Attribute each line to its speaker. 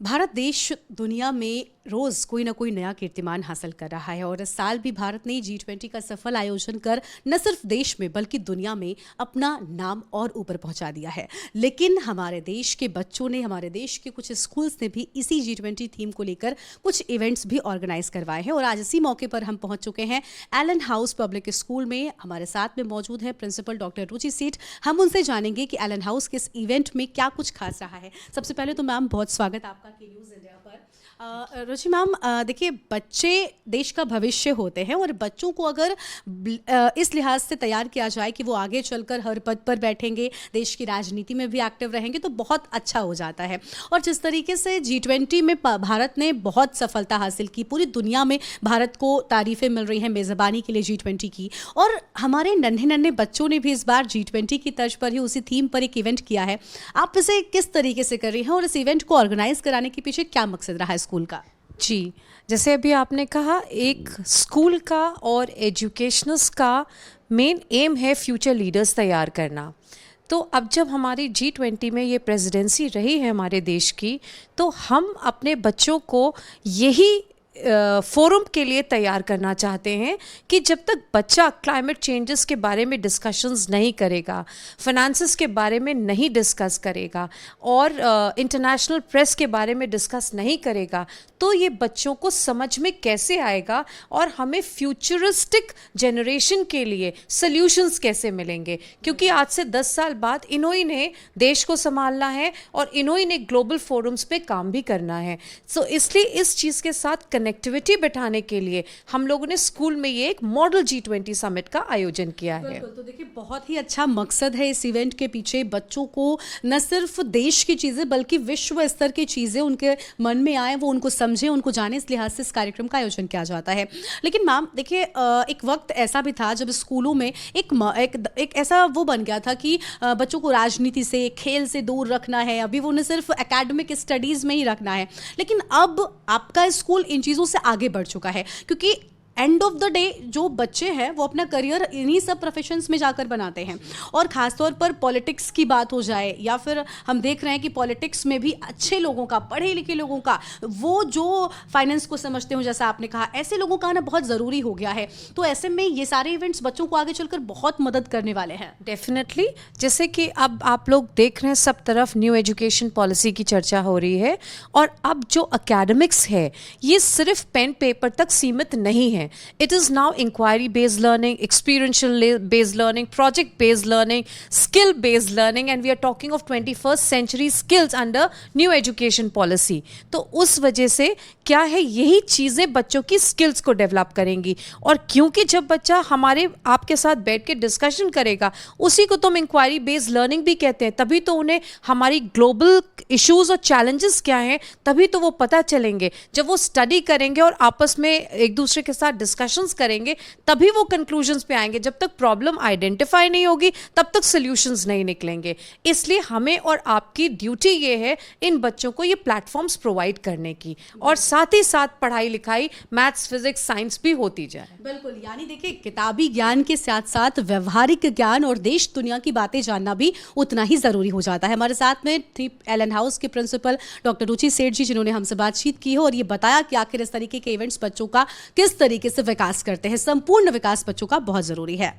Speaker 1: भारत देश दुनिया में रोज कोई ना कोई नया कीर्तिमान हासिल कर रहा है और इस साल भी भारत ने G20 का सफल आयोजन कर न सिर्फ देश में बल्कि दुनिया में अपना नाम और ऊपर पहुंचा दिया है। लेकिन हमारे देश के बच्चों ने, हमारे देश के कुछ स्कूल्स ने भी इसी G20 थीम को लेकर कुछ इवेंट्स भी ऑर्गेनाइज करवाए हैं और आज इसी मौके पर हम पहुंच चुके हैं एलन हाउस पब्लिक स्कूल में। हमारे साथ में मौजूद है प्रिंसिपल डॉक्टर रुचि सेठ। हम उनसे जानेंगे कि एलन हाउस के इस इवेंट में क्या कुछ खास रहा है। सबसे पहले तो मैम बहुत स्वागत आपका के न्यूज़ इंडिया पर। रुचि मैम, देखिए, बच्चे देश का भविष्य होते हैं और बच्चों को अगर इस लिहाज से तैयार किया जाए कि वो आगे चलकर हर पद पर बैठेंगे, देश की राजनीति में भी एक्टिव रहेंगे तो बहुत अच्छा हो जाता है। और जिस तरीके से G20 में भारत ने बहुत सफलता हासिल की, पूरी दुनिया में भारत को तारीफ़ें मिल रही हैं मेज़बानी के लिए G20 की, और हमारे नन्हे नन्हे बच्चों ने भी इस बार G20 की तर्ज पर ही उसी थीम पर एक इवेंट किया है। आप इसे किस तरीके से कर रही हैं और इस इवेंट को ऑर्गेनाइज कराने के पीछे क्या मकसद रहा है स्कूल का?
Speaker 2: जी, जैसे अभी आपने कहा, एक स्कूल का और एजुकेशनल्स का मेन एम है फ्यूचर लीडर्स तैयार करना। तो अब जब हमारी G20 में ये प्रेसिडेंसी रही है हमारे देश की, तो हम अपने बच्चों को यही फोरम के लिए तैयार करना चाहते हैं कि जब तक बच्चा क्लाइमेट चेंजेस के बारे में डिस्कशंस नहीं करेगा, फाइनेंसेस के बारे में नहीं डिस्कस करेगा और इंटरनेशनल प्रेस के बारे में डिस्कस नहीं करेगा, तो ये बच्चों को समझ में कैसे आएगा और हमें फ्यूचरिस्टिक जनरेशन के लिए सॉल्यूशंस कैसे मिलेंगे। क्योंकि आज से 10 साल बाद इन्होंने ने देश को संभालना है और इन्होंने ने ग्लोबल फोरम्स पे काम भी करना है। सो इसलिए इस चीज़ के साथ कनेक्टिविटी बैठाने के लिए हम लोगों ने स्कूल में ये एक मॉडल G20 समिट का आयोजन किया है।
Speaker 1: तो देखिए, बहुत ही अच्छा मकसद है इस इवेंट के पीछे। बच्चों को न सिर्फ देश की चीज़ें बल्कि विश्व स्तर की चीज़ें उनके मन में आए, वो उनको समझें, उनको जाने, इस लिहाज से इस कार्यक्रम का आयोजन किया जाता है। लेकिन मैम देखिए, एक वक्त ऐसा भी था जब स्कूलों में एक ऐसा वो बन गया था कि बच्चों को राजनीति से, खेल से दूर रखना है, अभी वो उन्हें सिर्फ एकेडमिक स्टडीज़ में ही रखना है। लेकिन अब आपका स्कूल इन चीज़ों से आगे बढ़ चुका है, क्योंकि एंड ऑफ द डे जो बच्चे हैं वो अपना करियर इन्हीं सब प्रोफेशंस में जाकर बनाते हैं। और ख़ासतौर पर पॉलिटिक्स की बात हो जाए या फिर हम देख रहे हैं कि पॉलिटिक्स में भी अच्छे लोगों का, पढ़े लिखे लोगों का, वो जो फाइनेंस को समझते हो, जैसा आपने कहा, ऐसे लोगों का आना बहुत ज़रूरी हो गया है। तो ऐसे में ये सारे इवेंट्स बच्चों को आगे चलकर बहुत मदद करने वाले हैं।
Speaker 2: डेफिनेटली, जैसे कि अब आप लोग देख रहे हैं सब तरफ न्यू एजुकेशन पॉलिसी की चर्चा हो रही है और अब जो एकेडमिक्स है ये सिर्फ पेन पेपर तक सीमित नहीं है। It is now inquiry based learning, experiential based learning, project based learning, skill based learning, and we are talking of 21st century skills under new education policy. तो उस वजह से क्या है, यही चीज़ें बच्चों की स्किल्स को डेवलप करेंगी। और क्योंकि जब बच्चा हमारे आपके साथ बैठ के डिस्कशन करेगा, उसी को तुम इंक्वायरी बेस्ड लर्निंग भी कहते हैं, तभी तो उन्हें हमारी ग्लोबल इश्यूज और चैलेंजेस क्या हैं तभी तो वो पता चलेंगे। जब वो स्टडी करेंगे और आपस में एक दूसरे के साथ डिस्कशंस करेंगे तभी वो कंक्लूजन्स पे आएंगे। जब तक प्रॉब्लम आइडेंटिफाई नहीं होगी तब तक सॉल्यूशंस नहीं निकलेंगे। इसलिए हमें और आपकी ड्यूटी ये है इन बच्चों को ये प्लेटफॉर्म्स प्रोवाइड करने की, और साथ ही साथ पढ़ाई लिखाई, मैथ्स, फिजिक्स, साइंस भी होती जाए।
Speaker 1: बिल्कुल, यानी देखिए, किताबी ज्ञान के साथ साथ व्यवहारिक ज्ञान और देश दुनिया की बातें जानना भी उतना ही जरूरी हो जाता है। हमारे साथ में थी एलन हाउस के प्रिंसिपल डॉक्टर रुचि सेठ जी, जिन्होंने हमसे बातचीत की है और ये बताया कि आखिर इस तरीके के इवेंट्स बच्चों का किस तरीके से विकास करते हैं। संपूर्ण विकास बच्चों का बहुत जरूरी है।